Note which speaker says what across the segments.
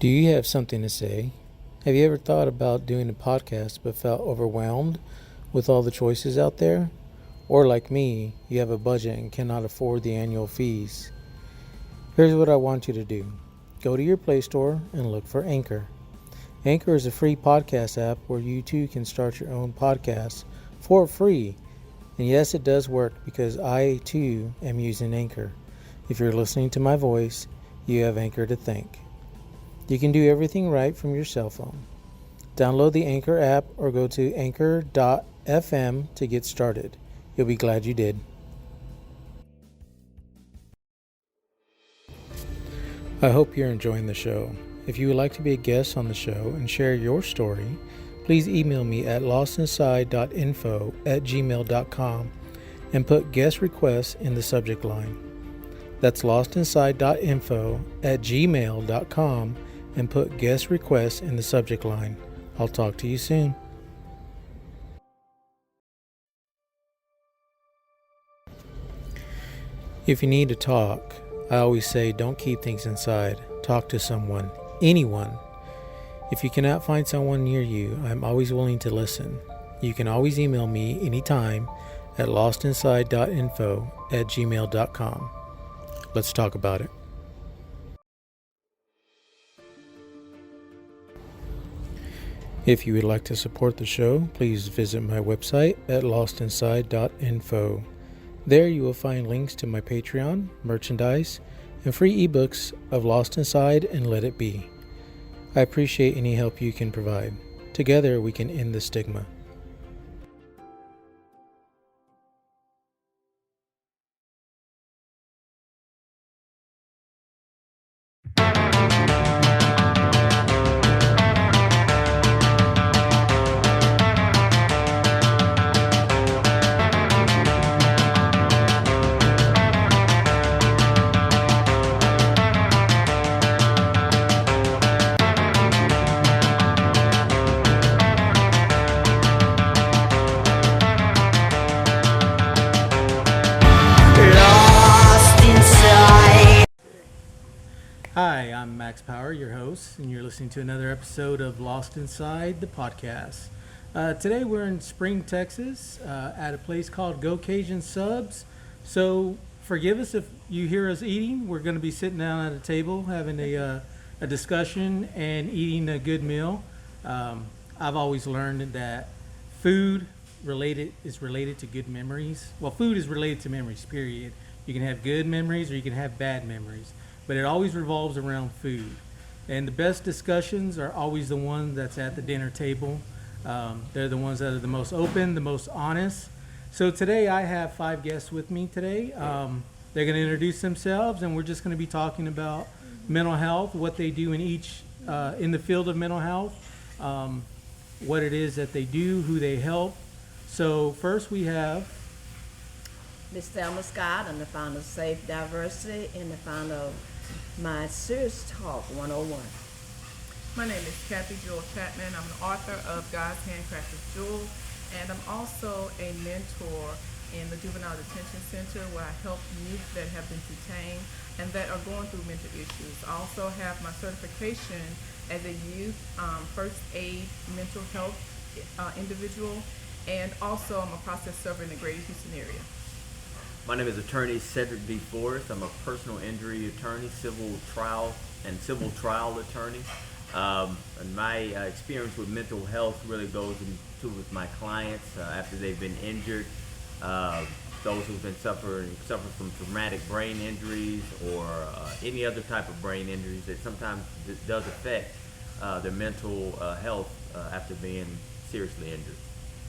Speaker 1: Do you have something to say? Have you ever thought about doing a podcast but felt overwhelmed with all the choices out there? Or like me, you have a budget and cannot afford the annual fees? Here's what I want you to do. Go to your Play Store and look for Anchor. Anchor is a free podcast app where you too can start your own podcast for free. And yes, it does work because I too am using Anchor. If you're listening to my voice, you have Anchor to thank. You can do everything right from your cell phone. Download the Anchor app or go to anchor.fm to get started. You'll be glad you did. I hope you're enjoying the show. If you would like to be a guest on the show and share your story, please email me at lostinside.info@gmail.com and put guest requests in the subject line. That's lostinside.info@gmail.com and put guest requests in the subject line. I'll talk to you soon. If you need to talk, I always say don't keep things inside. Talk to someone, anyone. If you cannot find someone near you, I'm always willing to listen. You can always email me anytime at lostinside.info@gmail.com. Let's talk about it. If you would like to support the show, please visit my website at lostinside.info. There you will find links to my Patreon, merchandise, and free ebooks of Lost Inside and Let It Be. I appreciate any help you can provide. Together we can end the stigma. Hi, I'm Max Power, your host, and you're listening to another episode of Lost Inside, the podcast. Today we're in Spring, Texas, at a place called Go Cajun Subs. So forgive us if you hear us eating. We're going to be sitting down at a table having a discussion and eating a good meal. I've always learned that food is related to good memories. Well, food is related to memories, period. You can have good memories or you can have bad memories. But it always revolves around food. And the best discussions are always the ones that's at the dinner table. They're the ones that are the most open, the most honest. So today I have 5 guests with me today. They're going to introduce themselves, and we're just going to be talking about mental health, what they do in the field of mental health, what it is that they do, who they help. So first we have
Speaker 2: Miss Thelma Scott. I'm the founder of S.A.F.E Diversity and the founder of My Serious Talk 101.
Speaker 3: My name is Cathy Chatman. I'm an author of God's Handcrafted Jewel, and I'm also a mentor in the Juvenile Detention Center where I help youth that have been detained and that are going through mental issues. I also have my certification as a youth first aid mental health individual, and also I'm a process server in the Greater Houston area.
Speaker 4: My name is Attorney Cedrick B. Forrest. I'm a personal injury attorney, civil trial attorney. And my experience with mental health really goes into with my clients after they've been injured, those who've been suffering from traumatic brain injuries or any other type of brain injuries that sometimes does affect their mental health after being seriously injured.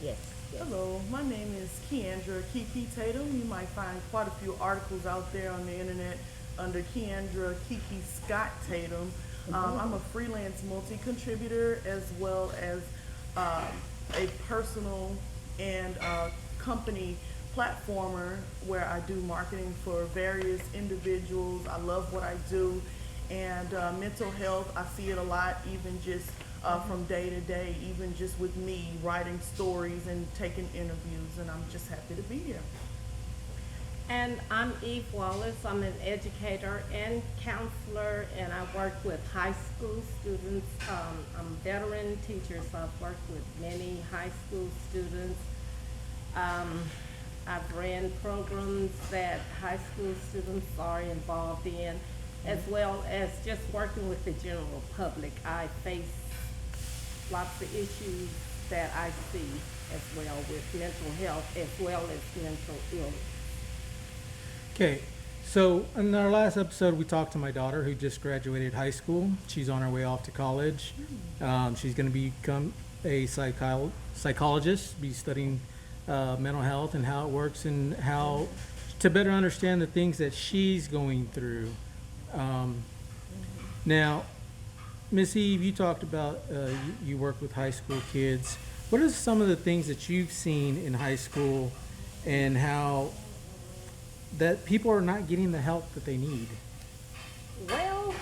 Speaker 2: Yes.
Speaker 5: Hello, my name is Keandra Kiki Tatum. You might find quite a few articles out there on the internet under Keandra Kiki Scott Tatum. I'm a freelance multi-contributor as well as a personal and company platformer where I do marketing for various individuals. I love what I do, and mental health, I see it a lot, even just from day to day, even just with me writing stories and taking interviews, and I'm just happy to be here.
Speaker 6: And I'm Eve Wallace. I'm an educator and counselor, and I work with high school students. I'm a veteran teacher, so I've worked with many high school students. I've ran programs that high school students are involved in, as well as just working with the general public. I face lots of issues that I see as well with mental health as well as mental illness.
Speaker 1: Okay, so in our last episode, we talked to my daughter who just graduated high school. She's on her way off to college. She's going to become a psychologist, be studying mental health and how it works and how to better understand the things that she's going through. Now, Miss Eve, you talked about you work with high school kids. What are some of the things that you've seen in high school and how that people are not getting the help that they need?
Speaker 6: Well,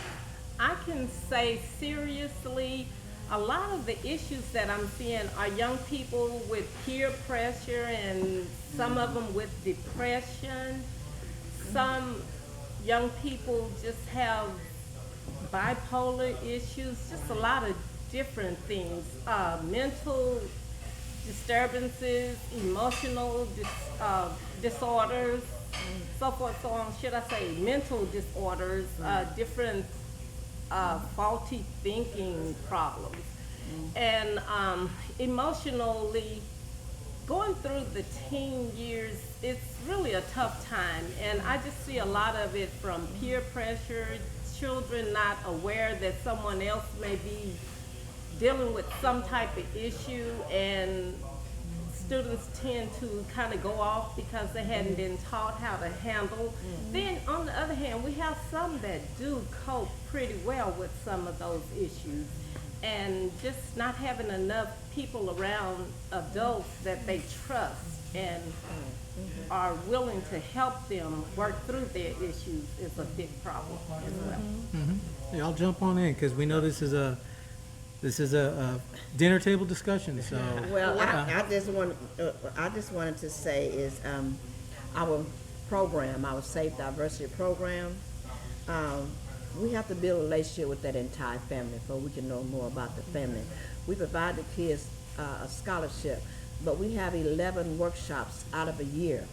Speaker 6: I can say seriously, a lot of the issues that I'm seeing are young people with peer pressure and some of them with depression. Some young people just have bipolar issues, just a lot of different things, mental disturbances, emotional disorders, so forth, so on. Should I say mental disorders, different faulty thinking problems. And emotionally, going through the teen years, it's really a tough time. And I just see a lot of it from peer pressure, children not aware that someone else may be dealing with some type of issue, and students tend to kind of go off because they hadn't been taught how to handle. Then on the other hand, we have some that do cope pretty well with some of those issues, and just not having enough people around, adults that they trust and are willing to help them work through their issues is a big problem as well.
Speaker 1: Hey, I'll jump on in because we know this is a dinner table discussion. So
Speaker 2: Well, I just wanted to say is our program, our Safe Diversity program, we have to build a relationship with that entire family before we can know more about the family. We provide the kids a scholarship, but we have 11 workshops out of a year.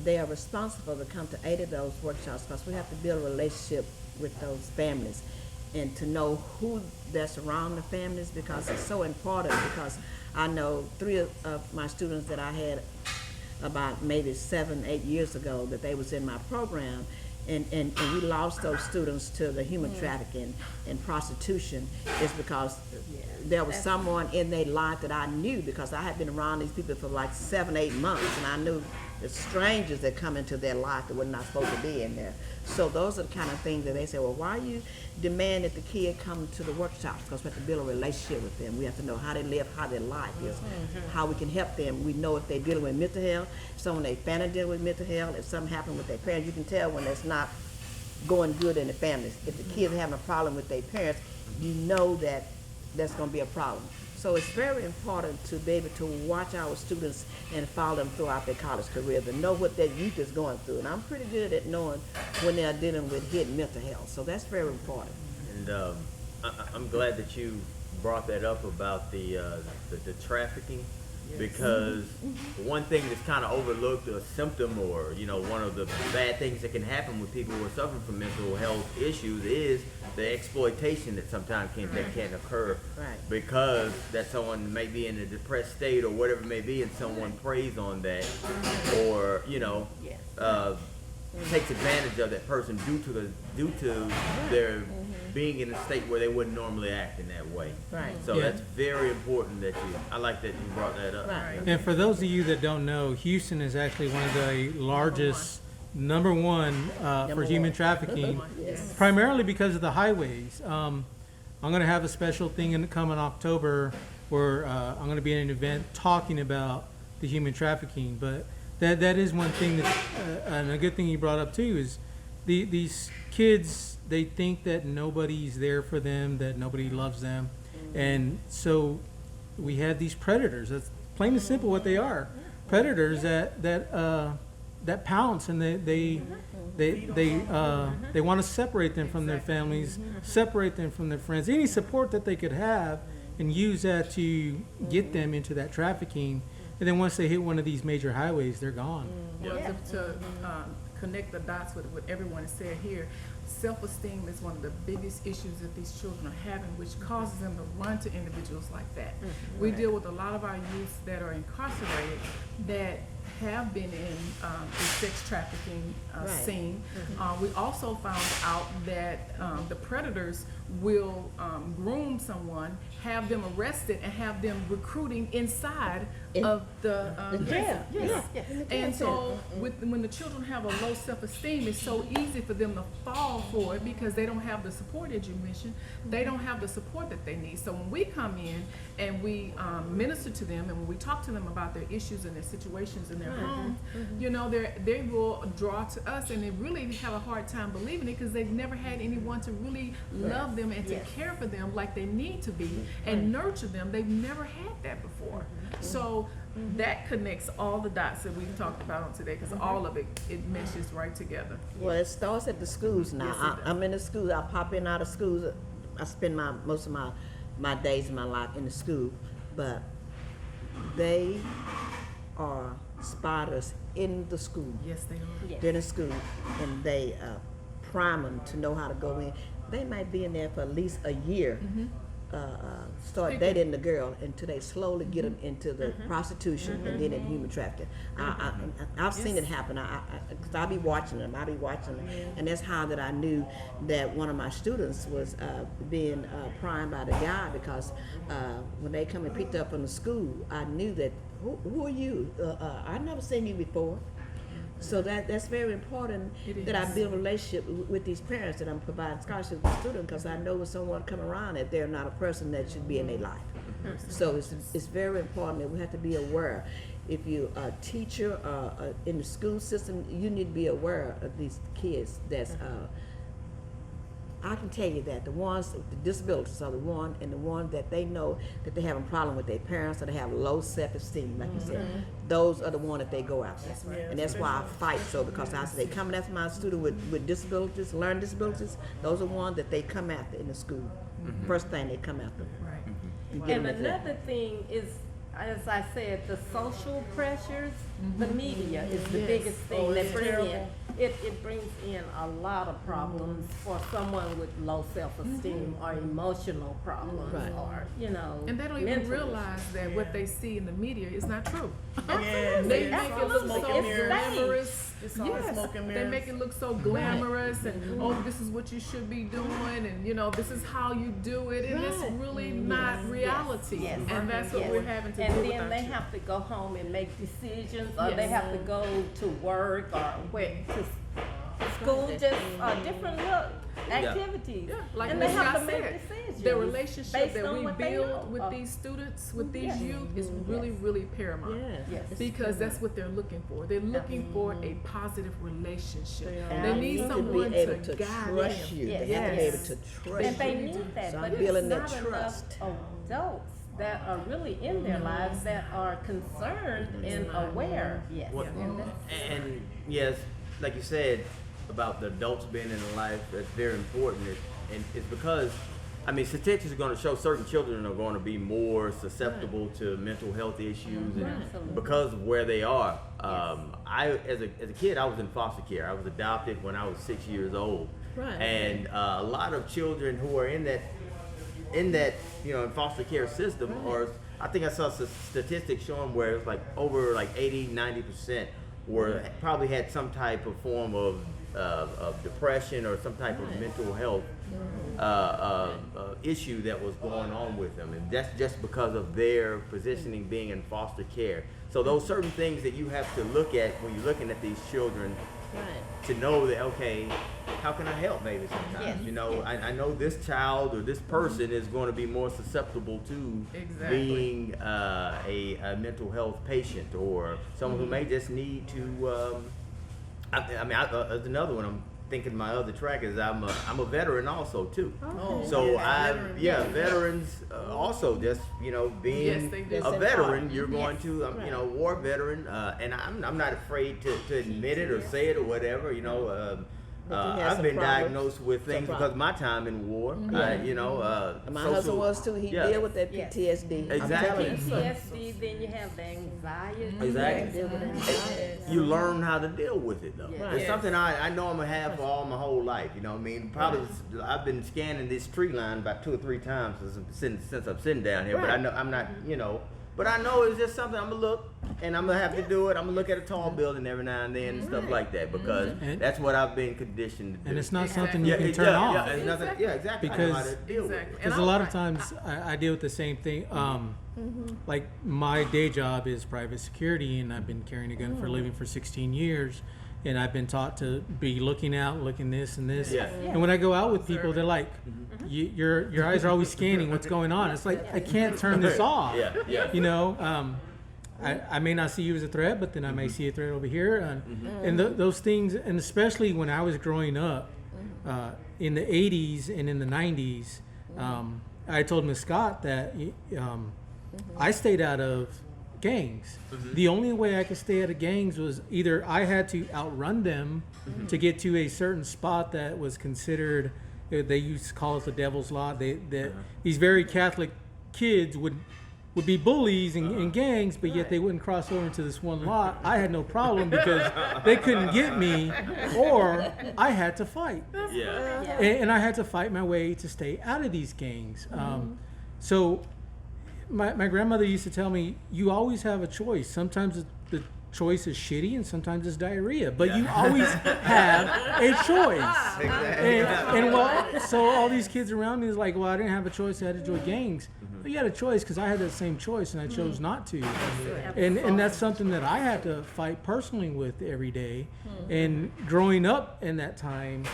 Speaker 2: They are responsible to come to 8 of those workshops because we have to build a relationship with those families and to know who that's around the families, because it's so important. Because I know 3 of my students that I had about maybe 7, 8 years ago that they was in my program, and we lost those students to the human trafficking and prostitution is because there was someone in their life that I knew, because I had been around these people for like 7, 8 months, and I knew the strangers that come into their life that were not supposed to be in there. So those are the kind of things that they say, well, why you demand that the kid come to the workshops? Because we have to build a relationship with them. We have to know how they live, how their life is, how we can help them. We know if they're dealing with mental health, someone they family dealing with mental health, if something happened with their parents, you can tell when it's not going good in the families. If the kids are having a problem with their parents, you know that that's going to be a problem. So it's very important to be able to watch our students and follow them throughout their college career, to know what their youth is going through. And I'm pretty good at knowing when they're dealing with hidden mental health. So that's very important.
Speaker 4: And I'm glad that you brought that up about the trafficking, because one thing that's kind of overlooked, a symptom, or one of the bad things that can happen with people who are suffering from mental health issues is the exploitation that sometimes can occur, because that someone may be in a depressed state or whatever it may be, and someone preys on that, or takes advantage of that person due to their being in a state where they wouldn't normally act in that way.
Speaker 2: Right.
Speaker 4: So that's very important that I like that you brought that up.
Speaker 2: Right.
Speaker 1: And for those of you that don't know, Houston is actually one of the largest, number one for human trafficking, primarily because of the highways. I'm going to have a special thing in the coming October where I'm going to be in an event talking about the human trafficking. But that is one thing that, and a good thing you brought up too, is these kids, they think that nobody's there for them, that nobody loves them. And so we have these predators. That's plain and simple what they are. Predators that that pounce, and they want to separate them from their families, separate them from their friends, any support that they could have, and use that to get them into that trafficking. And then once they hit one of these major highways, they're gone.
Speaker 3: Well, to connect the dots with what everyone has said here, self-esteem is one of the biggest issues that these children are having, which causes them to run to individuals like that. We deal with a lot of our youth that are incarcerated that have been in the sex trafficking scene. We also found out that the predators will groom someone, have them arrested, and have them recruiting inside of the jail. Yes. And so when the children have a low self-esteem, it's so easy for them to fall for it because they don't have the support, as you mentioned. They don't have the support that they need. So when we come in and we minister to them, and when we talk to them about their issues and their situations in their homes, you know, they will draw to us, and they really have a hard time believing it because they've never had anyone to really love them and to care for them like they need to be and nurture them. They've never had that before. So that connects all the dots that we've talked about on today, because all of it meshes right together.
Speaker 2: Well, it starts at the schools now. I'm in the schools. I pop in and out of schools. I spend most of my days in my life in the school, but they are spotters in the school.
Speaker 3: Yes, they are.
Speaker 2: They're in the school, and they prime them to know how to go in. They might be in there for at least a year, start dating the girl until they slowly get them into the prostitution and then in human trafficking. I've seen it happen. Cause I be watching them. And that's how that I knew that one of my students was being primed by the guy, because when they come and picked up from the school, I knew that who are you? I've never seen you before. So that's very important that I build a relationship with these parents, that I'm providing scholarship with students, because I know when someone come around that they're not a person that should be in their life. So it's very important that we have to be aware. If you're a teacher in the school system, you need to be aware of these kids that's I can tell you that the ones with the disabilities are the one that they know that they have a problem with their parents, or they have low self-esteem, like you said. Those are the one that they go after. And that's why I fight so, because I say they coming after my student with disabilities, learning disabilities. Those are ones that they come after in the school. First thing they come after.
Speaker 3: Right.
Speaker 6: And another thing is, as I said, the social pressures, the media is the biggest thing that brings in. It brings in a lot of problems for someone with low self-esteem or emotional problems, or, you know,
Speaker 3: And they don't even
Speaker 6: mental
Speaker 3: realize that what they see in the media is not true.
Speaker 5: Yes,
Speaker 3: They
Speaker 5: it's
Speaker 3: make
Speaker 5: all
Speaker 3: it look
Speaker 5: smoke
Speaker 3: so
Speaker 5: and mirrors.
Speaker 3: glamorous.
Speaker 5: It's all smoke and
Speaker 3: They
Speaker 5: mirrors.
Speaker 3: make it look so glamorous, and oh, this is what you should be doing, and you know, this is how you do it, and it's really not reality.
Speaker 6: Yes.
Speaker 3: And that's what we're having to do
Speaker 6: And
Speaker 3: with
Speaker 6: then
Speaker 3: our
Speaker 6: they
Speaker 3: children.
Speaker 6: have to go home and make decisions, or they
Speaker 3: Yes.
Speaker 6: have to go to work or to school, just different activities.
Speaker 3: Yeah, like
Speaker 6: and
Speaker 3: Ms.
Speaker 6: they have
Speaker 3: Scott
Speaker 6: to make
Speaker 3: said,
Speaker 6: decisions.
Speaker 3: the relationship
Speaker 6: based
Speaker 3: that
Speaker 6: on
Speaker 3: we
Speaker 6: what they
Speaker 3: build
Speaker 6: know.
Speaker 3: with these students, with these
Speaker 6: Yes.
Speaker 3: youth, is really, really paramount.
Speaker 6: Yes.
Speaker 3: Because that's what they're looking for. They're looking for a positive relationship.
Speaker 5: They
Speaker 3: They
Speaker 5: are.
Speaker 3: need
Speaker 2: Need to
Speaker 3: someone
Speaker 2: be able
Speaker 3: to
Speaker 2: to
Speaker 3: guide
Speaker 2: trust
Speaker 3: them.
Speaker 2: you.
Speaker 6: Yes.
Speaker 2: They have to be able
Speaker 3: Yes.
Speaker 2: to trust
Speaker 6: And they
Speaker 2: you.
Speaker 6: need that,
Speaker 2: So
Speaker 6: but
Speaker 2: I'm building
Speaker 6: it's
Speaker 2: that
Speaker 6: not
Speaker 2: trust.
Speaker 6: enough adults that are really in their lives that are concerned and aware. Yes.
Speaker 4: What-
Speaker 6: And that's-
Speaker 4: And yes, like you said about the adults being in the life, that's very important. And it's because, I mean, statistics are going to show certain children are going to be more susceptible to mental health issues, and
Speaker 6: Absolutely.
Speaker 4: because of where they are. As a kid, I was in foster care. I was adopted when I was 6 years old, and a lot of children who are in that in foster care system, or I think I saw statistics showing where it's like over like 80-90% were probably had some type of form of depression or some type of mental health issue that was going on with them, and that's just because of their positioning being in foster care. So those certain things that you have to look at when you're looking at these children, to know that, okay, how can I help maybe sometimes?
Speaker 6: Yes.
Speaker 4: You know, I know this child or this person is going to be more susceptible to
Speaker 3: Exactly.
Speaker 4: being a mental health patient, or someone who may just need to, there's another one I'm thinking my other track is I'm a veteran also too.
Speaker 5: Oh,
Speaker 4: So
Speaker 5: yeah,
Speaker 4: veterans also just being
Speaker 3: Yes, they do.
Speaker 4: a veteran, you're
Speaker 2: Yes.
Speaker 4: going to war veteran, and I'm not afraid to admit it or say it or whatever.
Speaker 2: But you had
Speaker 4: I've
Speaker 2: some
Speaker 4: been
Speaker 2: problems.
Speaker 4: diagnosed with
Speaker 2: Some
Speaker 4: things because of my time in war.
Speaker 2: My husband was too. He deal with that
Speaker 6: Yes.
Speaker 2: PTSD. I'm
Speaker 4: Exactly.
Speaker 2: telling you.
Speaker 6: PTSD, then you have the anxiety.
Speaker 4: Exactly.
Speaker 2: Deal with anxiety.
Speaker 4: You learn how to deal with it though.
Speaker 6: Yeah.
Speaker 4: It's
Speaker 3: Yes.
Speaker 4: something I know I'm gonna have for all my whole life. You know what I mean? Probably I've been scanning this tree line about 2 or 3 times since I'm sitting down here. But I
Speaker 2: Right.
Speaker 4: know I'm not. But I know it's just something I'm gonna look, and I'm gonna have to do it. I'm gonna look at a tall building every now and then and stuff like that because
Speaker 1: Mhm.
Speaker 4: that's what I've been conditioned to do.
Speaker 1: And it's not
Speaker 3: Exactly.
Speaker 1: something you can turn off.
Speaker 4: Yeah, it's nothing, yeah, exactly. I know how to
Speaker 1: Because-
Speaker 4: deal with it.
Speaker 3: Exactly.
Speaker 1: Because a lot of times I deal with the same thing. Like my day job is private security, and I've been carrying a gun for a living for 16 years. And I've been taught to be looking out, looking this and this.
Speaker 4: Yeah.
Speaker 1: And when I go out with people, they're like, your eyes are always scanning what's going on. It's like, I can't turn this off.
Speaker 4: Yeah, yeah.
Speaker 1: I may not see you as a threat, but then I may see a threat over here. And those things, and especially when I was growing up in the 80s and in the 90s, I told Miss Scott that I stayed out of gangs. The only way I could stay out of gangs was either I had to outrun them to get to a certain spot that was considered, they used to call it the devil's lot. These very Catholic kids would be bullies in gangs, but yet they wouldn't cross over into this one lot. I had no problem because they couldn't get me, or I had to fight.
Speaker 4: Yeah.
Speaker 1: And I had to fight my way to stay out of these gangs. So my grandmother used to tell me, you always have a choice. Sometimes the choice is shitty and sometimes it's diarrhea, but you always have a choice.
Speaker 4: Exactly.
Speaker 1: So all these kids around me is like, well, I didn't have a choice, I had to join gangs. But you had a choice because I had that same choice and I chose not to. And that's something that I had to fight personally with every day. And growing up in that time,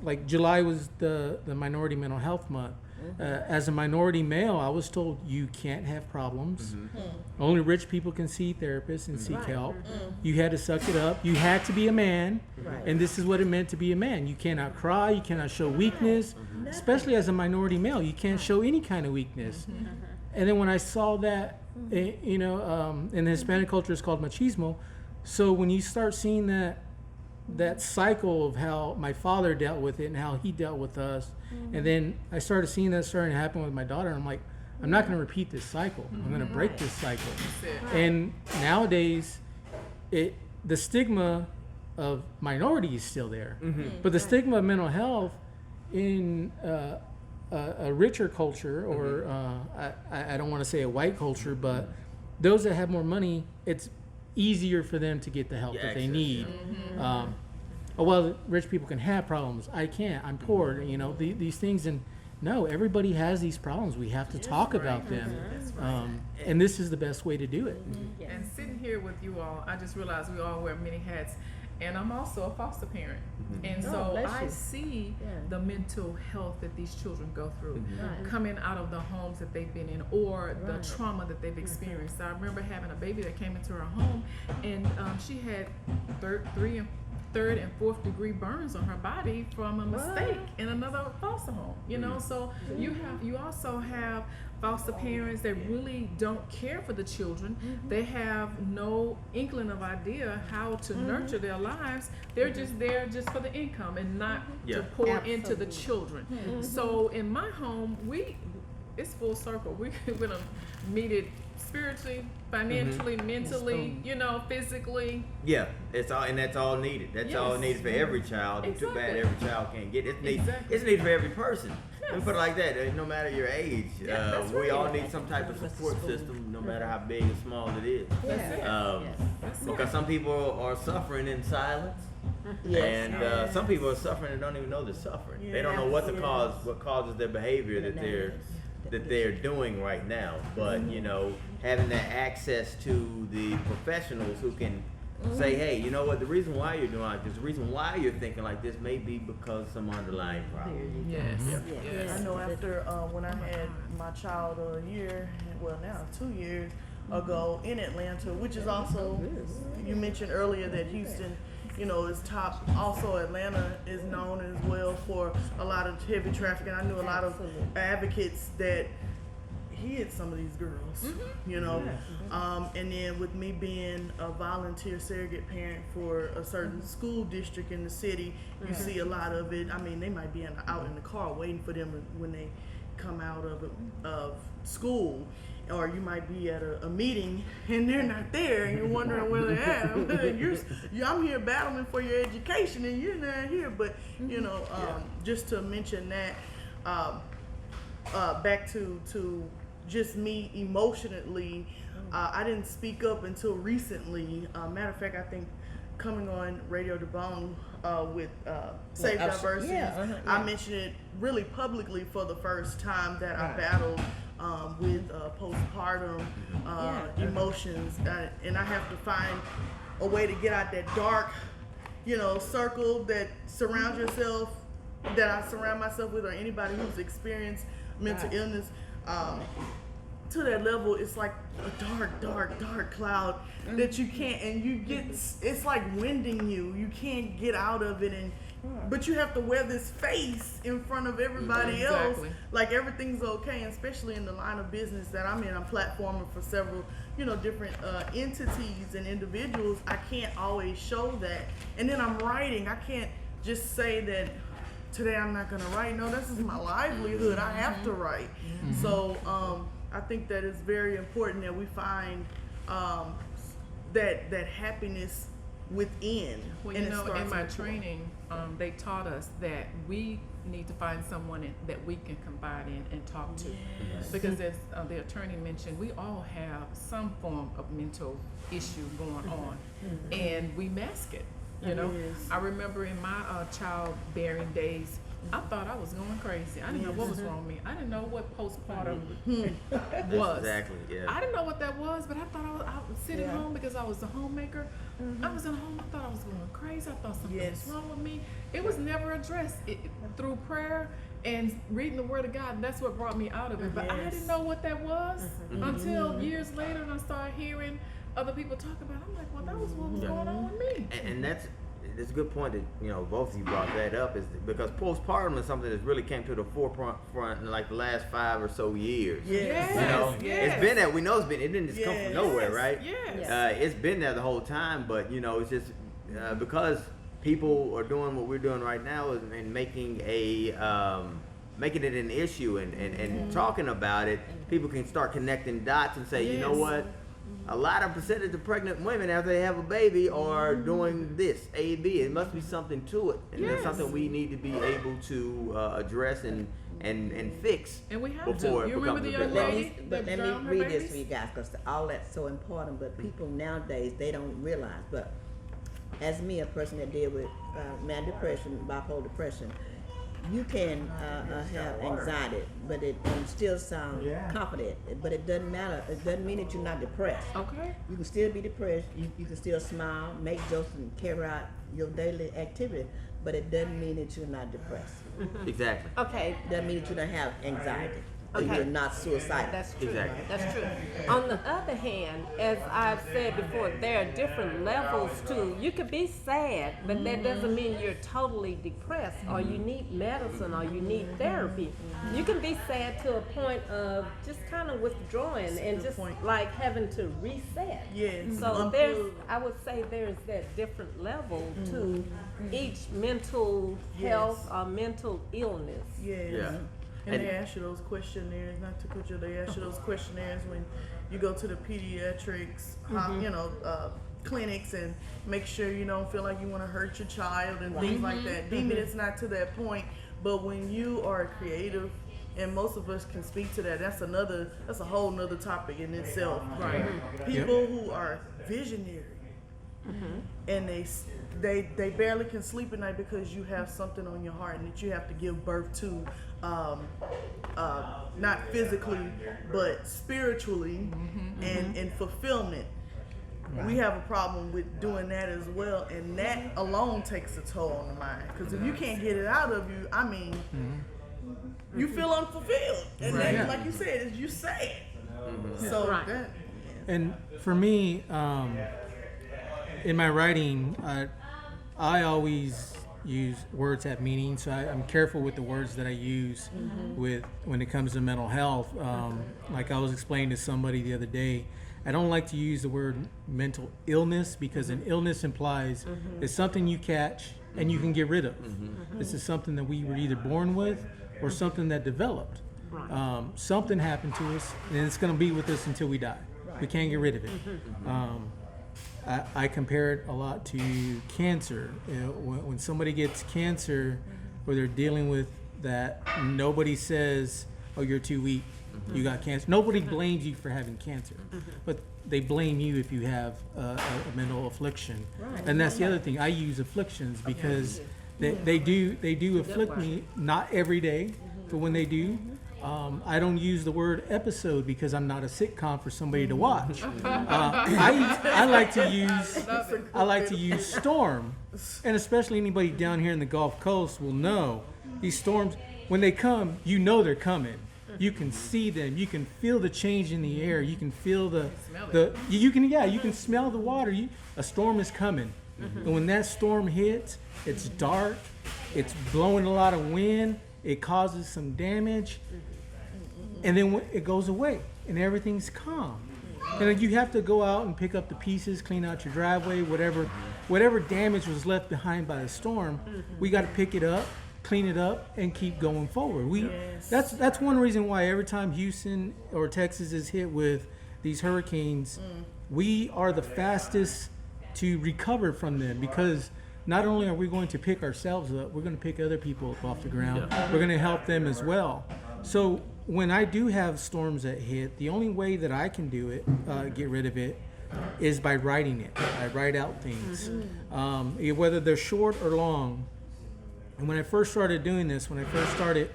Speaker 1: like July was the Minority Mental Health Month. As a minority male, I was told you can't have problems. Only rich people can see therapists and seek help. You had to suck it up. You had to be a man. And this is what it meant to be a man. You cannot cry. You cannot show weakness. Especially as a minority male, you can't show any kind of weakness. And then when I saw that, in the Hispanic culture, it's called machismo. So when you start seeing that cycle of how my father dealt with it and how he dealt with us. And then I started seeing that starting to happen with my daughter. And I'm like, I'm not going to repeat this cycle. I'm going to break this cycle. And nowadays, the stigma of minority is still there. But the stigma of mental health in a richer culture, or I don't want to say a white culture, but those that have more money, it's easier for them to get the help that they need. Well, rich people can have problems. I can't. I'm poor. These things. And no, everybody has these problems. We have to talk about them. And this is the best way to do it.
Speaker 3: And sitting here with you all, I just realized we all wear many hats. And I'm also a foster parent. And so
Speaker 2: bless
Speaker 3: I
Speaker 2: you.
Speaker 3: see
Speaker 2: Yeah.
Speaker 3: the mental health that these children go through
Speaker 2: Right.
Speaker 3: coming out of the homes that they've been in, or the
Speaker 2: Right.
Speaker 3: trauma that they've experienced. I remember having a baby that came into her home, and she had third and fourth degree burns on her body from a mistake in another foster home. So you also have foster parents that really don't care for the children. They have no inkling of idea how to nurture their lives. They're just there just for the income and not to pour into the children. So in my home, it's full circle. We're gonna meet it spiritually, financially, mentally, physically.
Speaker 4: Yeah, that's all needed. That's all
Speaker 3: Yes.
Speaker 4: needed for every child. Too bad
Speaker 3: Exactly.
Speaker 4: every child can't get it.
Speaker 3: Exactly.
Speaker 4: It's needed for every person. Let me put it like that. No matter your age,
Speaker 3: that's
Speaker 4: we
Speaker 3: right.
Speaker 4: all need some type of support system, no matter how big or small it is. Because some people are suffering in silence. And some people are suffering and don't even know they're suffering. They don't know what causes their behavior that they're doing right now. But having that access to the professionals who can say, hey, you know what, the reason why you're doing like this, the reason why you're thinking like this may be because of some underlying problem.
Speaker 3: Yes.
Speaker 5: I know after when I had my child a year, well now 2 years ago in Atlanta, which is also, you mentioned earlier that Houston is top. Also, Atlanta is known as well for a lot of heavy trafficking. I knew a lot of advocates that hid some of these girls, and then with me being a volunteer surrogate parent for a certain school district in the city, you see a lot of it. I mean, they might be out in the car waiting for them when they come out of school, or you might be at a meeting and they're not there and you're wondering where they're at. I'm here battling for your education and you're not here. But just to mention that, back to just me emotionally, I didn't speak up until recently. Matter of fact, I think coming on Radio DeBone with S.A.F.E Diversity, I mentioned it really publicly for the first time that I battled with postpartum emotions, and I have to find a way to get out that dark, circle that surrounds yourself, that I surround myself with, or anybody who's experienced mental illness. To that level, it's like a dark cloud that you can't, and it's like winding you. You can't get out of it, but you have to wear this face in front of everybody else, like everything's okay. And especially in the line of business that I'm in, I'm platforming for several, different entities and individuals. I can't always show that, and then I'm writing. I can't just say that today I'm not gonna write. No, this is my livelihood. I have to write. So I think that it's very important that we find that happiness within.
Speaker 3: Well, in my training, they taught us that we need to find someone that we can confide in and talk to. Because as the attorney mentioned, we all have some form of mental issue going on, and we mask it. I remember in my childbearing days, I thought I was going crazy. I didn't know what was wrong with me. I didn't know what postpartum was.
Speaker 4: Exactly, yeah.
Speaker 3: I didn't know what that was, but I thought I was sitting home because I was a homemaker. I was at home. I thought I was going crazy. I thought something was wrong with me. It was never addressed through prayer and reading the Word of God. And that's what brought me out of it. But I didn't know what that was until years later, and I started hearing other people talk about it. I'm like, well, that was what was going on with me.
Speaker 4: And that's a good point that both of you brought that up, is because postpartum is something that's really came to the forefront in like the last 5 or so years. It's been there. We know it didn't just come from nowhere, right? It's been there the whole time, but it's just because people are doing what we're doing right now and making it an issue and talking about it. People can start connecting dots and say, you know what? A lot of percentage of pregnant women after they have a baby are doing this, A, B. It must be something to it. And that's something we need to be able to address and fix.
Speaker 3: And we have
Speaker 4: before
Speaker 3: to. You remember the young lady that
Speaker 2: let me
Speaker 3: drowned her
Speaker 2: read
Speaker 3: babies?
Speaker 2: this for you guys, because all that's so important, but people nowadays, they don't realize. But as me, a person that deal with manic depression, bipolar depression, you can have anxiety, but it still sound confident. But it doesn't matter. It doesn't mean that you're not depressed.
Speaker 3: Okay.
Speaker 2: You can still be depressed. You can still smile, make jokes, and carry out your daily activity. But it doesn't mean that you're not depressed.
Speaker 4: Exactly.
Speaker 6: Okay,
Speaker 2: It doesn't mean that you don't have anxiety. Or
Speaker 6: Okay.
Speaker 2: you're not suicidal.
Speaker 6: that's true.
Speaker 4: Exactly.
Speaker 6: That's true. On the other hand, as I've said before, there are different levels too. You could be sad, but that doesn't mean you're totally depressed or you need medicine or you need therapy. You can be sad to a point of just kind of withdrawing and just like having to reset. So I would say there's that different level to each mental health or mental illness.
Speaker 5: And they ask you those questionnaires, not to cut you, they ask you those questionnaires when you go to the pediatrics, clinics, and make sure you don't feel like you want to hurt your child and things like that. Demon, it's not to that point, but when you are creative, and most of us can speak to that, that's a whole nother topic in itself.
Speaker 3: Right.
Speaker 5: People who are visionary, and they barely can sleep at night because you have something on your heart and that you have to give birth to, not physically but spiritually, and fulfillment. We have a problem with doing that as well, and that alone takes a toll on the mind, because if you can't get it out of you, I mean, you feel unfulfilled, and then, like you said, is you say it. So that,
Speaker 1: And for me, in my writing, I always use words have meaning, so I'm careful with the words that I use with when it comes to mental health. Like I was explaining to somebody the other day, I don't like to use the word mental illness because an illness implies it's something you catch and you can get rid of. This is something that we were either born with or something that developed. Something happened to us, and it's going to be with us until we die. We can't get rid of it. I compare it a lot to cancer. You know, when somebody gets cancer, or they're dealing with that, nobody says, "Oh, you're too weak. You got cancer." Nobody blames you for having cancer, but they blame you if you have a mental affliction. And that's the other thing. I use afflictions because they do afflict me. Not every day, but when they do. I don't use the word episode because I'm not a sitcom for somebody to watch. I like to use storm, and especially anybody down here in the Gulf Coast will know these storms. When they come, you know they're coming. You can see them. You can feel the change in the air. You can feel you can smell the water. A storm is coming, and when that storm hits, it's dark. It's blowing a lot of wind. It causes some damage, and then it goes away, and everything's calm. And then you have to go out and pick up the pieces, clean out your driveway, whatever damage was left behind by the storm. We got to pick it up, clean it up, and keep going forward. That's one reason why every time Houston or Texas is hit with these hurricanes, we are the fastest to recover from them, because not only are we going to pick ourselves up, we're going to pick other people up off the ground. We're going to help them as well. So when I do have storms that hit, the only way that I can do it, get rid of it, is by writing it. I write out things, whether they're short or long. And when I first started doing this, when I first started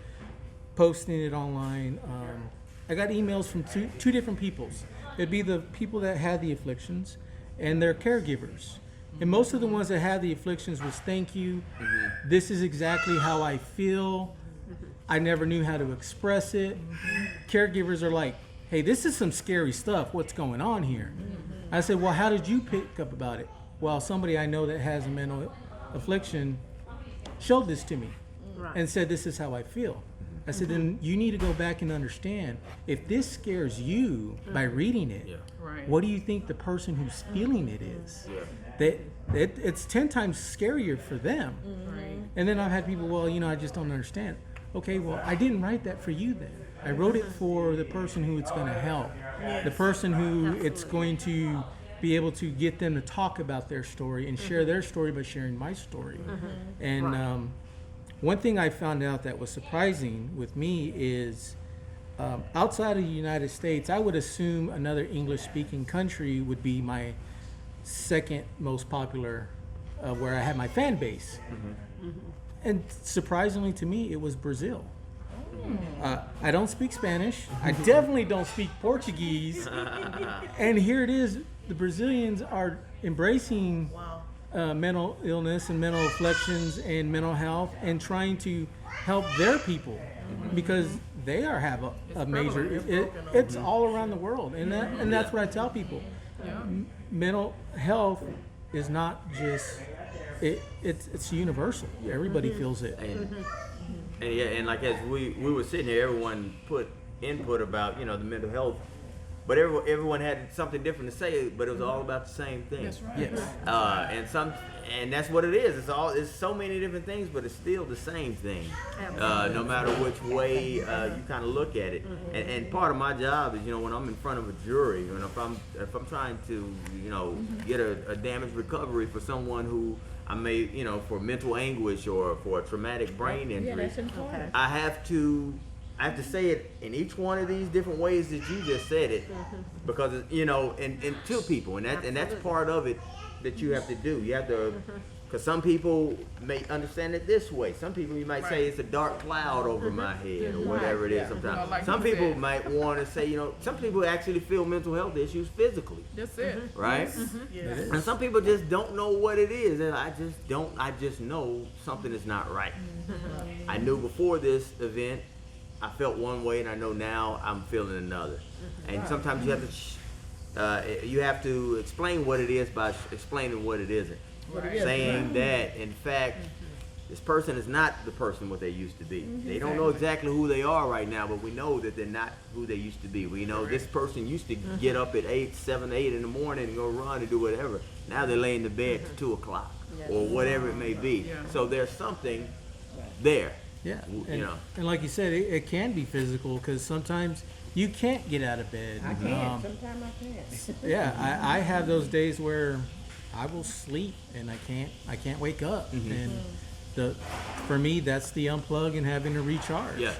Speaker 1: posting it online, I got emails from two different peoples. It'd be the people that had the afflictions and their caregivers. And most of the ones that had the afflictions was, "Thank you. This is exactly how I feel. I never knew how to express it." Caregivers are like, "Hey, this is some scary stuff. What's going on here?" I said, "Well, how did you pick up about it?" "Well, somebody I know that has a mental affliction showed this to me and said, this is how I feel." I said, "Then you need to go back and understand, if this scares you by reading it, what do you think the person who's feeling it is?" It's 10 times scarier for them. And then I've had people, "Well, I just don't understand." Okay, well, I didn't write that for you then. I wrote it for the person who it's going to help, the person who it's going to be able to get them to talk about their story and share their story by sharing my story. And one thing I found out that was surprising with me is, outside of the United States, I would assume another English-speaking country would be my second most popular, where I had my fan base. And surprisingly to me, it was Brazil. I don't speak Spanish. I definitely don't speak Portuguese. And here it is, the Brazilians are embracing mental illness and mental afflictions and mental health, and trying to help their people, because they have a major, it's all around the world. And that's what I tell people. Mental health is not just, it's universal. Everybody feels it.
Speaker 4: And like as we were sitting here, everyone put input about the mental health, but everyone had something different to say, but it was all about the same thing.
Speaker 3: That's right.
Speaker 1: Yes.
Speaker 4: And that's what it is. It's so many different things, but it's still the same thing. No matter which way you kind of look at it. And part of my job is, when I'm in front of a jury, and if I'm trying to, get a damage recovery for someone who I may, for mental anguish or for a traumatic brain injury,
Speaker 2: that's important.
Speaker 4: I have to say it in each one of these different ways that you just said it, because and to people, and that's part of it that you have to do. You have to, because some people may understand it this way. Some people, you might say it's a dark cloud over my head, or whatever it is. Sometimes
Speaker 3: Like
Speaker 4: some
Speaker 3: you
Speaker 4: people
Speaker 3: said.
Speaker 4: might want to say, some people actually feel mental health issues physically,
Speaker 3: That's it.
Speaker 4: right? And some people just don't know what it is, and I just know something is not right. I knew before this event, I felt one way, and I know now I'm feeling another. And sometimes you have to explain what it is by explaining what it isn't.
Speaker 3: Right.
Speaker 4: saying that, in fact, this person is not the person what they used to be. They don't know exactly who they are right now, but we know that they're not who they used to be. We know this person used to get up at 8, 7, 8 in the morning and go run and do whatever. Now they're laying in bed till 2 o'clock or whatever it may be.
Speaker 3: Yeah.
Speaker 4: So there's something there.
Speaker 1: Yeah,
Speaker 4: You
Speaker 1: and,
Speaker 4: know.
Speaker 1: and like you said, it can be physical because sometimes you can't get out of bed.
Speaker 2: I can't. Sometimes I can't.
Speaker 1: Yeah, I have those days where I will sleep and I can't wake up. And for me, that's the unplug and having to recharge.
Speaker 4: Yeah.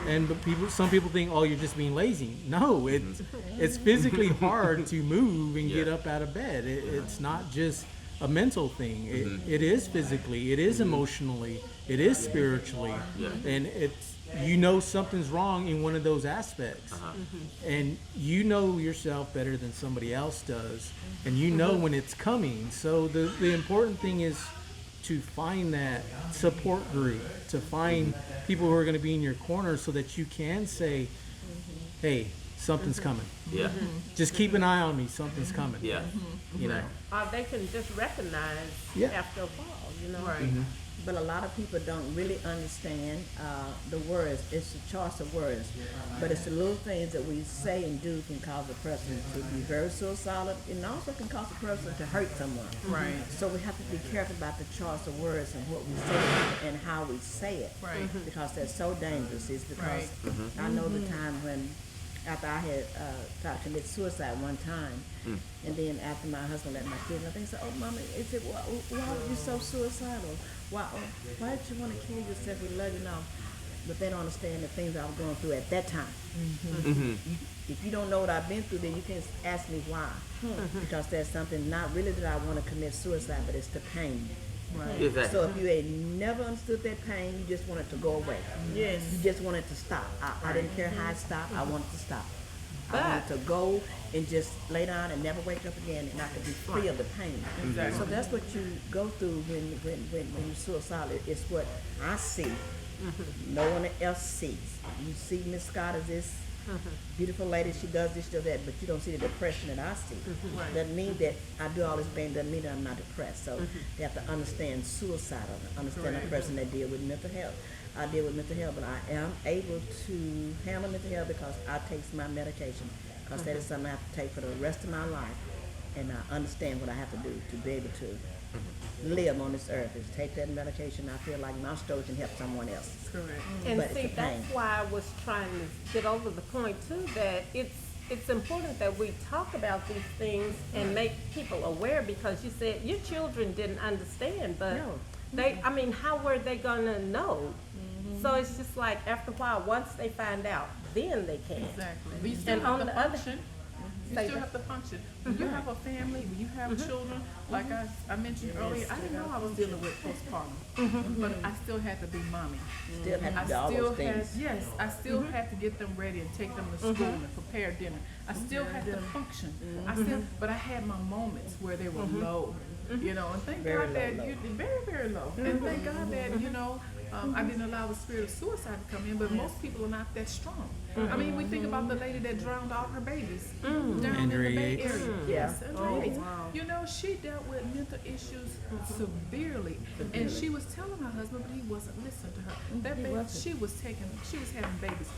Speaker 1: And some people think, oh, you're just being lazy. No, it's physically hard to move and get up out of bed. It's not just a mental thing. It is physically, it is emotionally, it is spiritually, and something's wrong in one of those aspects, and you know yourself better than somebody else does, and you know when it's coming. So the important thing is to find that support group, to find people who are going to be in your corner so that you can say, hey, something's coming.
Speaker 4: Yeah.
Speaker 1: Just keep an eye on me, something's coming.
Speaker 4: Yeah.
Speaker 1: You know.
Speaker 6: Or they can just recognize
Speaker 1: Yeah.
Speaker 6: after a while, you know.
Speaker 3: Right.
Speaker 2: But a lot of people don't really understand the words. It's the choice of words. But it's the little things that we say and do can cause a person to be very suicidal, and also can cause a person to hurt someone.
Speaker 3: Right.
Speaker 2: So we have to be careful about the choice of words and what we say and how we say it.
Speaker 3: Right.
Speaker 2: Because they're so dangerous. It's because
Speaker 3: Right.
Speaker 2: I know the time when, after I had tried to commit suicide one time, and then after my husband let my kids, they said, "Oh, Mama, is it why are you so suicidal? Why did you want to kill yourself? We love you now." But they don't understand the things I was going through at that time. If you don't know what I've been through, then you can't ask me why. Because there's something not really that I want to commit suicide, but it's the pain.
Speaker 3: Right.
Speaker 4: Exactly.
Speaker 2: So if you ain't never understood that pain, you just want it to go away.
Speaker 5: Yes.
Speaker 2: You just want it to stop. I didn't care how it stopped. I wanted to stop. I
Speaker 6: But-
Speaker 2: wanted to go and just lay down and never wake up again, and I could be free of the pain.
Speaker 3: Exactly.
Speaker 2: So that's what you go through when you're suicidal. It's what I see. No one else sees. You see Miss Scott as this beautiful lady. She does this, she does that, but you don't see the depression that I see. Doesn't mean that I do all this pain. Doesn't mean that I'm not depressed. So they have to understand suicide, understand a person that deal with mental health. I deal with mental health, but I am able to handle mental health because I take my medication. Because that is something I have to take for the rest of my life, and I understand what I have to do to be able to live on this earth. Is take that medication. I feel like my story can help someone else.
Speaker 3: Correct.
Speaker 6: And
Speaker 2: But it's
Speaker 6: see,
Speaker 2: the
Speaker 6: that's
Speaker 2: pain.
Speaker 6: why I was trying to get over the point too, that it's important that we talk about these things and make people aware, because you said your children didn't understand, but
Speaker 2: No.
Speaker 6: how were they gonna know? So it's just like after a while, once they find out, then they can.
Speaker 3: Exactly. But you still
Speaker 6: And
Speaker 3: have
Speaker 6: on
Speaker 3: to
Speaker 6: the other-
Speaker 3: function. You
Speaker 6: Say
Speaker 3: still
Speaker 6: that.
Speaker 3: have to function. When you have a family, when you have children, like I mentioned earlier, I didn't know I was dealing with postpartum, but I still had to be mommy.
Speaker 2: Still have
Speaker 3: I
Speaker 2: to do all
Speaker 3: still
Speaker 2: those
Speaker 3: had,
Speaker 2: things.
Speaker 3: yes, I still had to get them ready and take them to school and prepare dinner. I still had to function. But I had my moments where they were low, you know, and thank
Speaker 2: Very
Speaker 3: God
Speaker 2: low,
Speaker 3: that
Speaker 2: low.
Speaker 3: very, very low. And thank God that, you know, I didn't allow the spirit of suicide to come in, but most people are not that strong. I mean, we think about the lady that drowned all her babies down in the
Speaker 1: Andrea
Speaker 3: Bay
Speaker 1: Yates.
Speaker 3: Area.
Speaker 2: Yeah.
Speaker 3: Yes, Andrea Yates. You know, she dealt with mental issues severely, and she was telling her husband, but he wasn't listening to her. That
Speaker 2: He
Speaker 3: baby,
Speaker 2: wasn't.
Speaker 3: she was having babies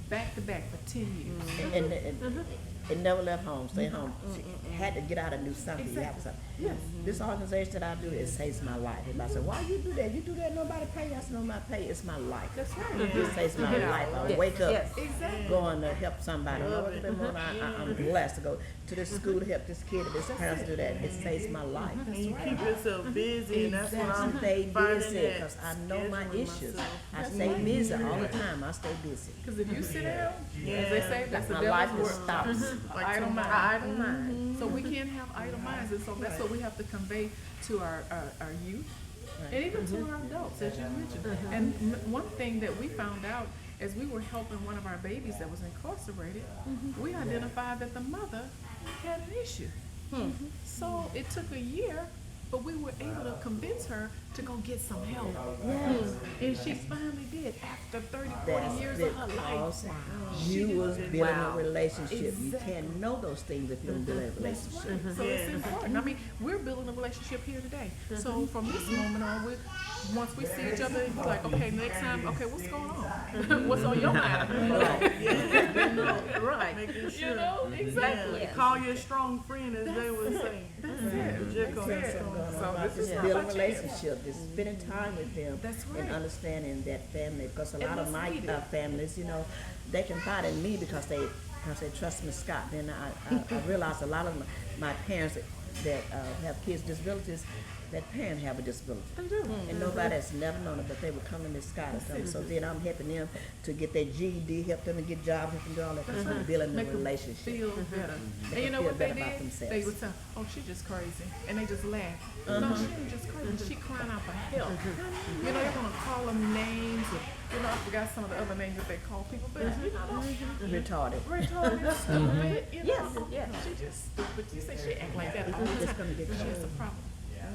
Speaker 3: back to back for 10 years.
Speaker 2: And it never left home. Stay home. She had to get out and do something. You have something.
Speaker 3: Yes.
Speaker 2: This organization that I do, it saves my life. Everybody said, "Why you do that? You do that? Nobody pay you." I said, "No, my pay. It's my life.
Speaker 3: That's right.
Speaker 2: It saves my life. I
Speaker 6: Yes,
Speaker 2: wake up
Speaker 6: yes.
Speaker 3: Exactly.
Speaker 2: going to help somebody. I'm blessed to go to this school to help this kid. If his parents do that, it saves my life.
Speaker 5: And you keep yourself busy, and that's what I'm
Speaker 2: Stay
Speaker 5: finding
Speaker 2: busy
Speaker 5: that
Speaker 2: because I know my
Speaker 5: scheduling
Speaker 2: issues.
Speaker 5: myself.
Speaker 2: I stay busy all the time. I stay busy.
Speaker 3: Because if you sit down, as they say, that's the
Speaker 2: My life
Speaker 3: devil's
Speaker 2: just
Speaker 3: work.
Speaker 2: stops.
Speaker 3: Idle mind.
Speaker 6: Idle mind.
Speaker 3: So we can't have idle minds, and so that's what we have to convey to our youth, and even to our adults, as you mentioned. And one thing that we found out as we were helping one of our babies that was incarcerated, we identified that the mother had an issue. So it took a year but we were able to convince her to go get some help. And she finally did after 30, 40 years of her life.
Speaker 2: You was building
Speaker 6: Wow.
Speaker 2: a relationship. You
Speaker 3: Exactly.
Speaker 2: can't know those things if you don't build a relationship.
Speaker 3: So it's important. I mean, we're building a relationship here today. So from this moment on, once we see each other, it's like, okay, next time, okay, what's going on? What's on your mind?
Speaker 5: Right. Making sure.
Speaker 3: You know, exactly.
Speaker 6: Yes.
Speaker 5: Call your strong friend, as they would say.
Speaker 3: That's it.
Speaker 5: Just call your
Speaker 3: That's it.
Speaker 5: strong friend.
Speaker 3: So this is
Speaker 2: Just
Speaker 3: not
Speaker 2: build a
Speaker 3: about you.
Speaker 2: relationship, just spending time with them.
Speaker 3: That's
Speaker 2: And
Speaker 3: right.
Speaker 2: understanding that family, because a
Speaker 3: And
Speaker 2: lot of
Speaker 3: that's
Speaker 2: my
Speaker 3: needed.
Speaker 2: families, you know, they confide in me because they trust Miss Scott. Then I realize a lot of my parents that have kids with disabilities, that parents have a disability.
Speaker 3: They do.
Speaker 2: And nobody has never known it, but they would come to Miss Scott and something. So then I'm helping them to get their GED, help them to get jobs, help them do all that. That's building a
Speaker 3: Make them
Speaker 2: relationship.
Speaker 3: feel better.
Speaker 2: Make
Speaker 3: And you
Speaker 2: them
Speaker 3: know
Speaker 2: feel
Speaker 3: what they
Speaker 2: better about
Speaker 3: did?
Speaker 2: themselves.
Speaker 3: They would tell, oh, she's just crazy. And they just laugh. No, she ain't just crazy. She crying out for help. You know, they're going to call them names. Or, you know, I forgot some of the other names that they call people. But, you know,
Speaker 2: Retarded.
Speaker 3: retarded, stupid, you know.
Speaker 6: Yes, yes.
Speaker 3: She just stupid. You say she act like that all the
Speaker 2: Just
Speaker 3: time.
Speaker 2: gonna get
Speaker 3: She has a
Speaker 2: caught.
Speaker 3: problem.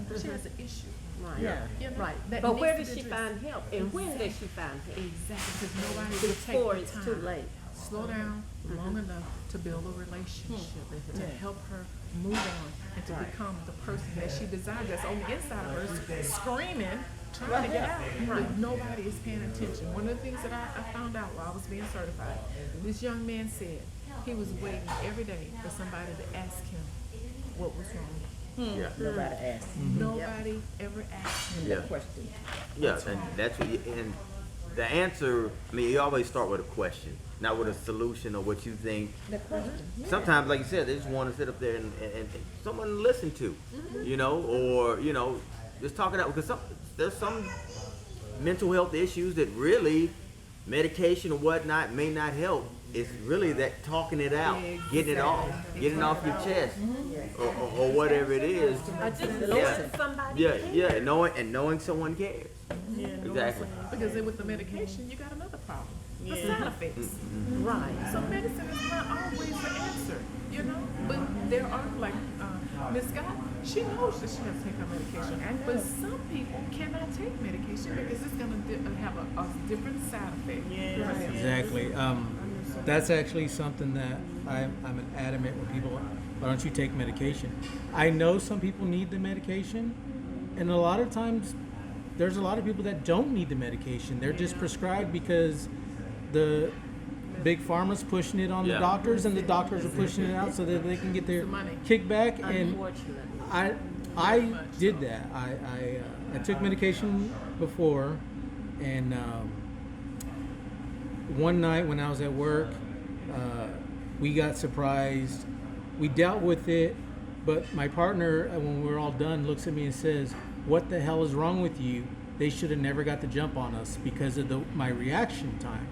Speaker 3: She has an issue.
Speaker 6: Right.
Speaker 2: Yeah.
Speaker 3: You know?
Speaker 6: Right.
Speaker 3: That
Speaker 6: But
Speaker 3: needs
Speaker 6: where
Speaker 3: to
Speaker 6: did
Speaker 3: be
Speaker 6: she
Speaker 3: addressed.
Speaker 6: find help? And when did she find help?
Speaker 3: Exactly, because nobody will take
Speaker 6: Before
Speaker 3: the
Speaker 6: it's
Speaker 3: time.
Speaker 6: too late.
Speaker 3: Slow down long enough to build a relationship, to help her move on and to become the person that she desires. That's on the inside of her, screaming, trying to get out. But nobody is paying attention. One of the things that I found out while I was being certified, this young man said he was waiting every day for somebody to ask him what was wrong.
Speaker 4: Yeah.
Speaker 2: Nobody asked.
Speaker 3: Nobody ever asked him.
Speaker 4: Yeah.
Speaker 2: No question.
Speaker 4: Yeah, and that's what and the answer, I mean, you always start with a question, not with a solution or what you think.
Speaker 2: The question.
Speaker 4: Sometimes, like you said, they just want to sit up there and someone to listen to, you know, or, you know, just talk it out. Because there's some mental health issues that really medication or whatnot may not help. It's really that talking it out, getting it off your chest, or whatever it is.
Speaker 6: I just
Speaker 2: Listen.
Speaker 6: knowing somebody
Speaker 4: Yeah,
Speaker 6: cares.
Speaker 4: yeah, and knowing someone cares. Exactly.
Speaker 3: Because then with the medication, you got another problem. The side effects.
Speaker 6: Right.
Speaker 3: So medicine is not always the answer, you know. But there are like Miss Scott, she knows that she has to take her medication. But some people cannot take medication because it's going to have a different side effect.
Speaker 1: Exactly. That's actually something that I'm an adamant when people, why don't you take medication? I know some people need the medication, and a lot of times there's a lot of people that don't need the medication. They're just prescribed because the big pharma's pushing it on the
Speaker 4: Yeah.
Speaker 1: doctors, and the doctors are pushing it out so that they can get their
Speaker 3: money.
Speaker 1: kickback. And
Speaker 6: Unfortunately.
Speaker 1: I did that. I took medication before, and one night when I was at work, we got surprised. We dealt with it, but my partner, when we were all done, looks at me and says, "What the hell is wrong with you? They should have never got the jump on us because of my reaction time."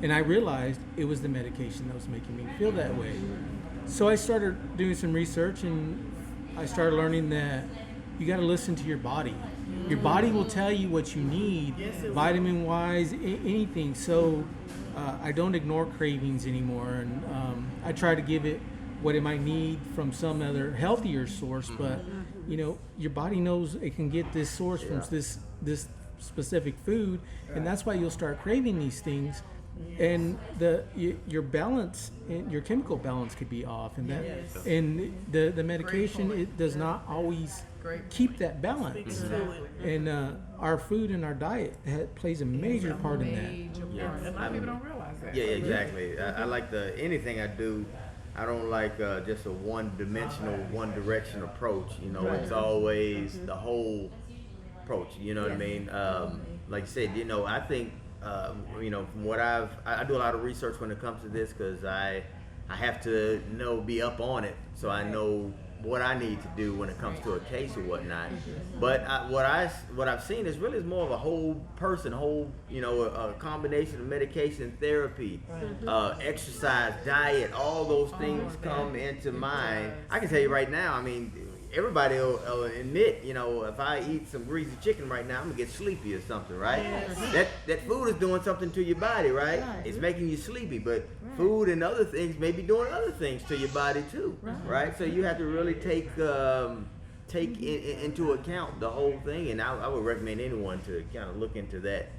Speaker 1: And I realized it was the medication that was making me feel that way. So I started doing some research, and I started learning that you got to listen to your body. Your body will tell you what you need, vitamin wise, anything. So I don't ignore cravings anymore, and I try to give it what it might need from some other healthier source. But you know, your body knows it can get this source from this specific food, and that's why you'll start craving these things. And your balance, your chemical balance could be off, and the medication, it does not always keep that balance. And our food and our diet plays a major part in that.
Speaker 3: And a lot of people don't realize that.
Speaker 4: Yeah, exactly. I like anything I do. I don't like just a one-dimensional, one-direction approach. You know, it's always the whole approach. You know what I mean? Like you said, you know, I think, you know, from what I do a lot of research when it comes to this, because I have to be up on it, so I know what I need to do when it comes to a case or whatnot. But what I've seen is really more of a whole person, you know, a combination of medication, therapy, exercise, diet, all those things come into mind. I can tell you right now, I mean, everybody will admit, you know, if I eat some greasy chicken right now, I'm gonna get sleepy or something, right? That food is doing something to your body, right? It's making you sleepy, but food and other things may be doing other things to your body too, right? So you have to really take take into account the whole thing, and I would recommend anyone to kind of look into that,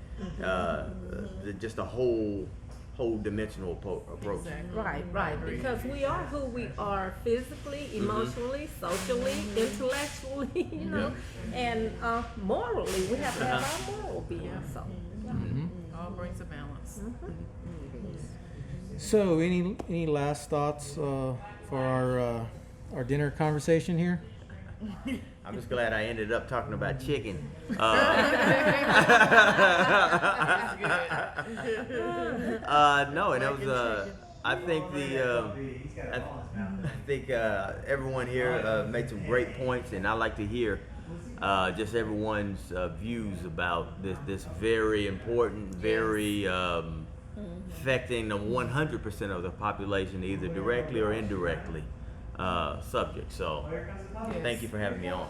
Speaker 4: just a whole dimensional approach.
Speaker 3: Exactly.
Speaker 6: Right, because we are who we are physically, emotionally, socially, intellectually, you know, and morally, we have to have our moral being, so.
Speaker 3: All brings a balance.
Speaker 1: So, any last thoughts for our dinner conversation here?
Speaker 4: I'm just glad I ended up talking about chicken. No, and that was. I think everyone here made some great points, and I like to hear just everyone's views about this very important, very affecting the 100% of the population, either directly or indirectly, subject. So, thank you for having me on.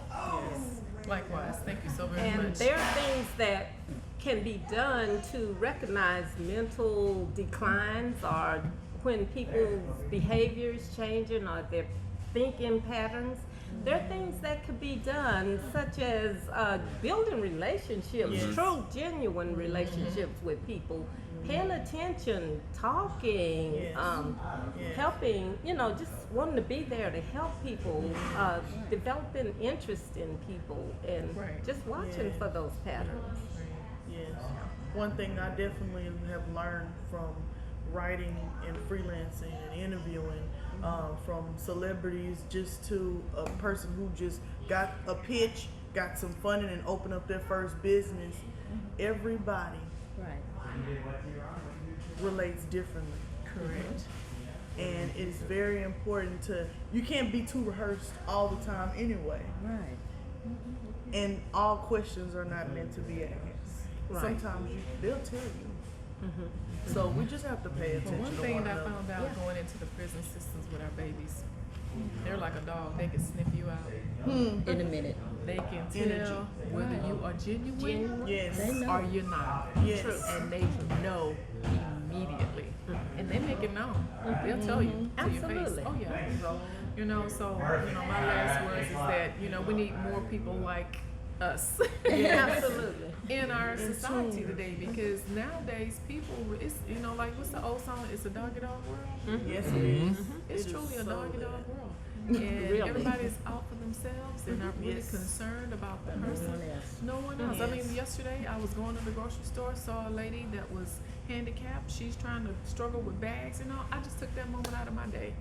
Speaker 3: Likewise, thank you so very
Speaker 6: And
Speaker 3: much.
Speaker 6: there are things that can be done to recognize mental declines or when people's behaviors changing or their thinking patterns. There are things that could be done, such as building relationships, true, genuine relationships with people, paying attention, talking, helping, you know, just wanting to be there to help people, developing interest in people, and just watching for those patterns.
Speaker 5: Yes. One thing I definitely have learned from writing and freelancing and interviewing, from celebrities just to a person who just got a pitch, got some funding, and opened up their first business. Everybody relates differently.
Speaker 3: Correct.
Speaker 5: And it's very important you can't be too rehearsed all the time anyway.
Speaker 2: Right.
Speaker 5: And all questions are not meant to be asked.
Speaker 6: Right.
Speaker 5: Sometimes they'll tell you. So we just have to pay attention
Speaker 3: One
Speaker 5: to
Speaker 3: thing
Speaker 5: one
Speaker 3: that I
Speaker 5: another.
Speaker 3: found out going into the prison systems with our babies, they're like a dog. They can sniff you out.
Speaker 2: In a minute.
Speaker 3: They can tell
Speaker 5: Energy.
Speaker 3: whether you are genuine
Speaker 5: Yes.
Speaker 2: They know.
Speaker 3: or you're not.
Speaker 5: Yes.
Speaker 3: And they know immediately. And they make it known. They'll tell you to your face.
Speaker 6: Absolutely.
Speaker 3: Oh yeah. So, my last words is that, we need more people like us.
Speaker 6: Absolutely.
Speaker 3: In our society today, because nowadays people, it's like what's the old song? It's a dog dog world.
Speaker 5: Yes, it is.
Speaker 3: It's
Speaker 5: It
Speaker 3: truly
Speaker 5: is
Speaker 3: a
Speaker 5: so
Speaker 3: dog
Speaker 5: bad.
Speaker 3: dog world, and
Speaker 6: Really.
Speaker 3: everybody's out for themselves. They're not really
Speaker 5: Yes.
Speaker 3: concerned about the person.
Speaker 2: else.
Speaker 3: No one else. I mean,
Speaker 5: Yes.
Speaker 3: yesterday I was going to the grocery store, saw a lady that was handicapped. She's trying to struggle with bags. I just took that moment out of my day,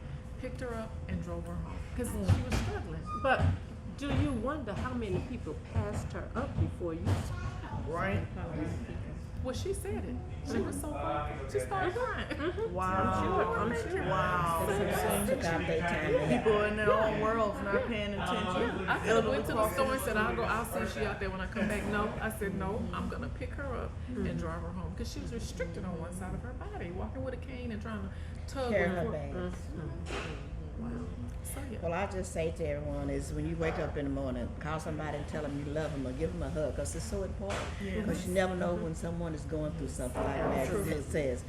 Speaker 3: picked her up, and drove her home because she was struggling.
Speaker 6: But do you wonder how many people passed her up before you saw her?
Speaker 5: Right?
Speaker 3: Well, she said it. She was so funny. She started crying.
Speaker 5: Wow.
Speaker 6: I'm sure.
Speaker 5: Wow.
Speaker 2: Took out their time.
Speaker 5: People in their own worlds not paying attention.
Speaker 3: I could have went to the store and said, I'll see she out there when I come back. No, I said, no, I'm going to pick her up and drive her home. Because she was restricted on one side of her body, walking with a cane and trying to tug
Speaker 2: Carry
Speaker 3: with
Speaker 2: her
Speaker 3: her.
Speaker 2: bags.
Speaker 3: Wow. So, yeah.
Speaker 2: Well, I just say to everyone is when you wake up in the morning, call somebody and tell them you love them or give them a hug because it's so important. Because you never know when someone is going through something like that. It says,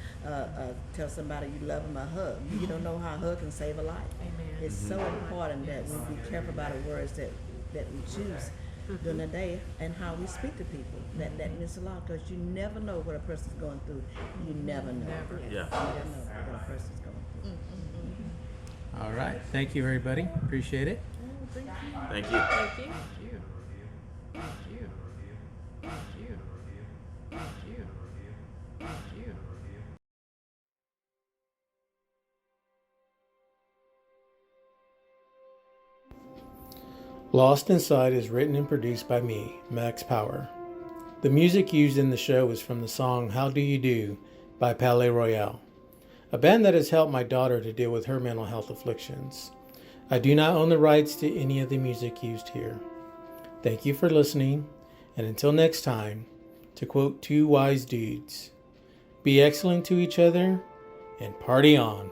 Speaker 2: tell somebody you love them or hug. You don't know how a hug can save a life.
Speaker 3: Amen.
Speaker 2: It's so important that we be careful about the words that we choose during the day and how we speak to people. That means a lot because you never know what a person's going through. You never know.
Speaker 3: Never.
Speaker 4: Yeah.
Speaker 2: You never know what a person's going through.
Speaker 1: All right. Thank you, everybody. Appreciate it.
Speaker 4: Thank you.
Speaker 6: Thank you.
Speaker 3: Thank you. Thank you. Thank you. Thank you. Thank you.
Speaker 1: Lost Inside is written and produced by me, Max Power. The music used in the show is from the song How Do You Do by Palais Royale, a band that has helped my daughter to deal with her mental health afflictions. I do not own the rights to any of the music used here. Thank you for listening, and until next time, to quote two wise dudes, be excellent to each other and party on.